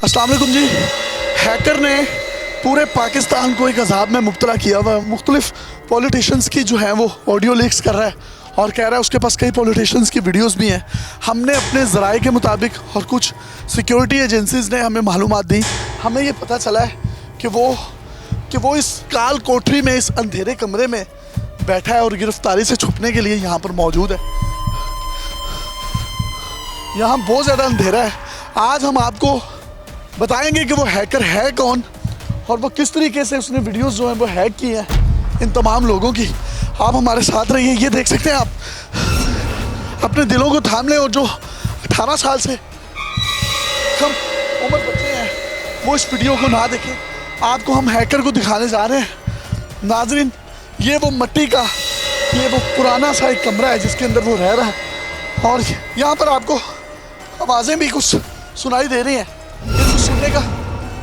अस्सलाम वालेकुम जी। हैकर ने पूरे पाकिस्तान को एक अजाब में मुब्तला किया हुआ है। मुख्तलिफ पॉलिटिशियंस की जो है वो ऑडियो लीक्स कर रहा है और कह रहा है उसके पास कई पॉलिटिशियंस की वीडियोस भी हैं। हमने अपने ज़राए के मुताबिक और कुछ सिक्योरिटी एजेंसीज़ ने हमें मालूमात दी, हमें ये पता चला है कि वो इस काल कोठरी में, इस अंधेरे कमरे में बैठा है और गिरफ्तारी से छुपने के लिए यहाँ पर मौजूद है। यहाँ बहुत ज़्यादा अंधेरा है। आज हम आपको बताएंगे कि वो हैकर है कौन और वो किस तरीके से उसने वीडियोस जो हैं वो हैक की हैं इन तमाम लोगों की। आप हमारे साथ रहिए। ये देख सकते हैं आप, अपने दिलों को थाम लें और जो 18 साल से कम उम्र बच्चे हैं वो इस वीडियो को ना देखें। आपको हम हैकर को दिखाने जा रहे हैं। नाजरीन, ये वो मिट्टी का, ये वो पुराना सा एक कमरा है जिसके अंदर वो रह रहा है और यहाँ पर आपको आवाज़ें भी कुछ सुनाई दे रही हैं। ये कुछ सुनने का,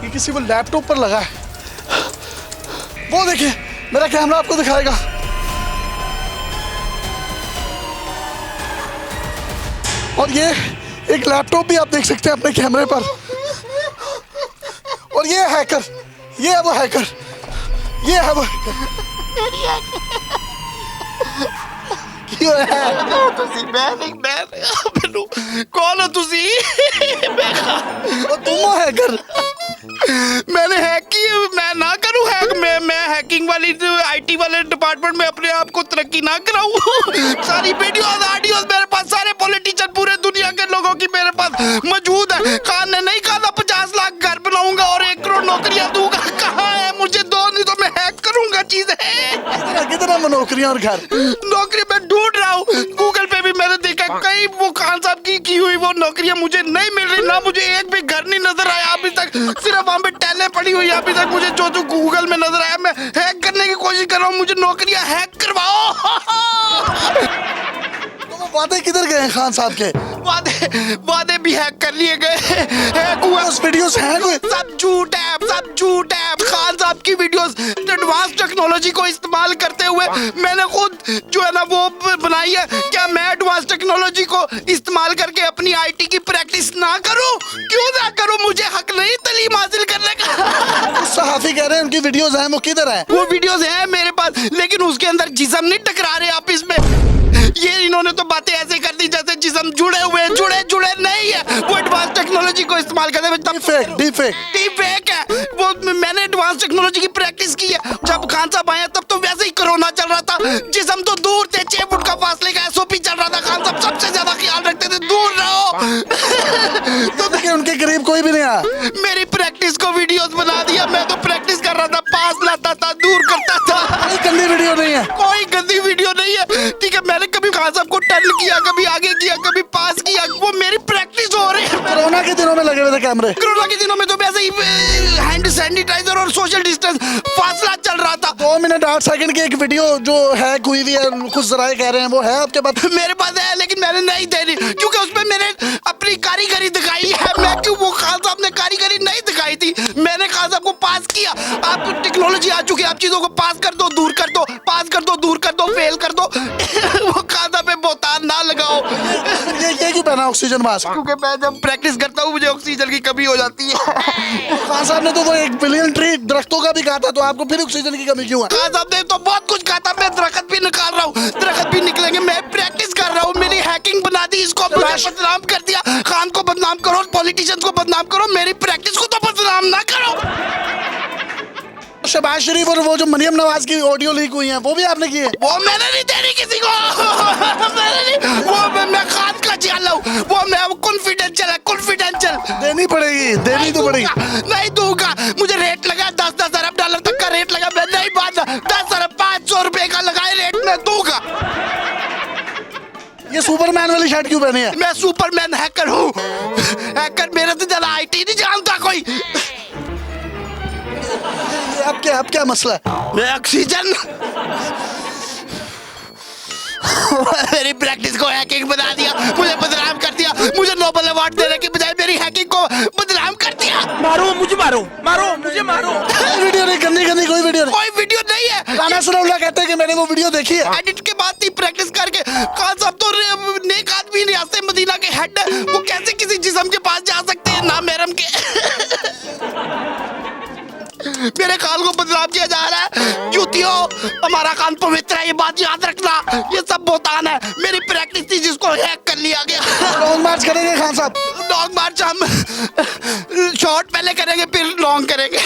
ये किसी वो लैपटॉप पर लगा है। वो देखिए, मेरा कैमरा आपको दिखाएगा। और ये एक लैपटॉप भी आप देख सकते हैं अपने कैमरे पर। और ये हैकर, ये है वो हैकर, ये है वो हैकर। क्यों है? कौन हो तुसी? तुम हो हैकर? मैंने हैक की, मैं ना करूं हैक। मैं हैकिंग वाली आईटी वाले डिपार्टमेंट में अपने आप को तरक्की ना कराऊं। सारी वीडियोस ऑडियोस मेरे पास, सारे पॉलिटिशियन पूरे दुनिया के लोगों की मेरे पास मौजूद है। खान ने नहीं कहा था 50 लाख घर बनाऊंगा और 1 करोड़ नौकरियां दूंगा। कहाँ है? मुझे दो, नहीं तो मैं हैक करूंगा चीजें। कितना नौकरियां और घर? नौकरी मैं ढूंढ रहा हूँ। गूगल पे भी मैंने देखा कई वो खान साहब की हुई वो नौकरियां मुझे नहीं मिल रही। ना मुझे एक भी घर नहीं नजर आया अभी तक, सिर्फ वहां पे टैलें पड़ी हुई है। अभी तक मुझे जो गूगल में नजर आया, मैं हैक करने की कोशिश कर रहा हूँ। मुझे नौकरियां हैक करवाओ। तो वो वादे किधर गए खान साहब के? वादे भी हैक कर लिए गए। हैक हुआ, उस वीडियोस हैक हुए। सब झूठ है, सब झूठ है। खान साहब की वीडियोस एडवांस टेक्नोलॉजी को इस्तेमाल करते हुए मैंने खुद जो है ना वो बनाई है। क्या मैं एडवांस टेक्नोलॉजी को इस्तेमाल करके अपनी आईटी की प्रैक्टिस ना करूं? क्यों ना करूं? मुझे हक नहीं तालीम हासिल करने का। सहाफी कह रहे हैं उनकी वीडियोस हैं, वो किधर है? वो वीडियोस हैं मेरे पास, लेकिन उसके अंदर जिस्म नहीं टकरा रहे आप इसमें। ये इन्होंने तो बातें ऐसे कर दी जैसे जिस्म जुड़े हुए, जुड़े नहीं है। वो एडवांस टेक्नोलॉजी को इस्तेमाल करते हुए डीफेक है। वो मैंने एडवांस टेक्नोलॉजी की प्रैक्टिस की है। जब खान साहब आए तब तो वैसे ही कोरोना चल रहा था। जिस्म तो दूर थे, 6 फुट का फासले का एसओपी चल रहा था। खान साहब सबसे ज्यादा ख्याल रखते थे, दूर रहो। तो देखिए उनके करीब कोई भी नहीं आया। मेरी प्रैक्टिस को वीडियोस बना दिया। मैं तो प्रैक्टिस कर रहा था, पास लाता था, दूर करता था। कोई गंदी वीडियो नहीं है, कोई गंदी वीडियो नहीं है। ठीक है, मैंने कभी खान साहब को टर्न किया, कभी आगे किया, कभी पास किया। वो मेरी प्रैक्टिस हो रही है। कोरोना के दिनों में लगे हुए थे कैमरे। कोरोना के दिनों में तो वैसे ही हैंड सैनिटाइजर और सोशल डिस्टेंस फासला चल रहा था। 2 मिनट 8 सेकंड की एक वीडियो जो हैक हुई हुई है, कुछ जराए कह रहे हैं, वो है आपके पास? मेरे पास है, लेकिन मैंने नहीं देनी क्योंकि उसमें मैंने अपनी कारीगरी दिखाई है। मैं क्यों, वो खान साहब ने कारीगरी नहीं दिखाई थी। मैंने खान साहब को पास किया। आप टेक्नोलॉजी आ चुकी है, आप चीजों को पास कर दो, दूर कर दो, पास कर दो, दूर कर दो, फेल कर दो। वो खान साहब पे बोतान ना लगाओ। ये क्यों पहना ऑक्सीजन मास्क? क्योंकि मैं जब प्रैक्टिस करता हूँ मुझे ऑक्सीजन की कमी हो जाती है। खान साहब ने तो वो 1 बिलियन ट्री दरख्तों का भी कहा था, तो आपको फिर ऑक्सीजन की कमी क्यों है? खान साहब ने तो बहुत कुछ कहा था। मैं दरख्त भी निकाल रहा हूँ, दरख्त भी निकलेंगे। मैं प्रैक्टिस कर रहा हूँ। मेरी हैकिंग बना दी, इसको मुझे बदनाम कर दिया। खान को बदनाम करो, पॉलिटिशियंस को बदनाम करो, मेरी प्रैक्टिस को तो बदनाम ना करो। शहबाज शरीफ और वो जो मरियम नवाज की ऑडियो लीक हुई है, वो भी आपने की है? वो मैंने नहीं देनी किसी को। मैंने नहीं, वो मैं खान का जियाला हूँ। वो मैं कॉन्फिडेंशियल है, कॉन्फिडेंशियल। देनी पड़ेगी, देनी तो पड़ेगी। नहीं दूंगा। मुझे रेट लगा 10 अरब डॉलर तक का रेट लगा, मैं नहीं बांधा। 10 अरब 500 रुपए का लगाए रेट, मैं दूंगा। ये सुपरमैन वाली शर्ट क्यों पहनी है? मैं सुपरमैन हैकर हूँ। हैकर मेरे से ज्यादा आईटी नहीं जानता कोई। अब क्या मसला है? मैं ऑक्सीजन मेरी प्रैक्टिस को हैकिंग बना दिया, मुझे बदनाम कर दिया। मुझे नोबेल अवार्ड देने की बजाय मेरी हैकिंग को बदनाम कर दिया। मारो मुझे, मारो मुझे, मारो। वीडियो नहीं, गंदी कोई वीडियो नहीं। कोई वीडियो नहीं है। राना सनाउल्लाह कहते हैं कि मैंने वो वीडियो देखी है। एडिट के बाद ही प्रैक्टिस करके। खान साहब तो नेक आदमी, रियासत मदीना के हेड है। वो कैसे किसी जिस्म के पास जा सकते हैं ना महरम के? मेरे कान को बदनाम किया जा रहा है। जूतियों, हमारा कान पवित्र है, ये बात याद रखना। ये सब बोतान है, मेरी प्रैक्टिस थी जिसको हैक कर लिया गया। लॉन्ग मार्च करेंगे खान साहब? लॉन्ग मार्च हम शॉर्ट पहले करेंगे फिर लॉन्ग करेंगे।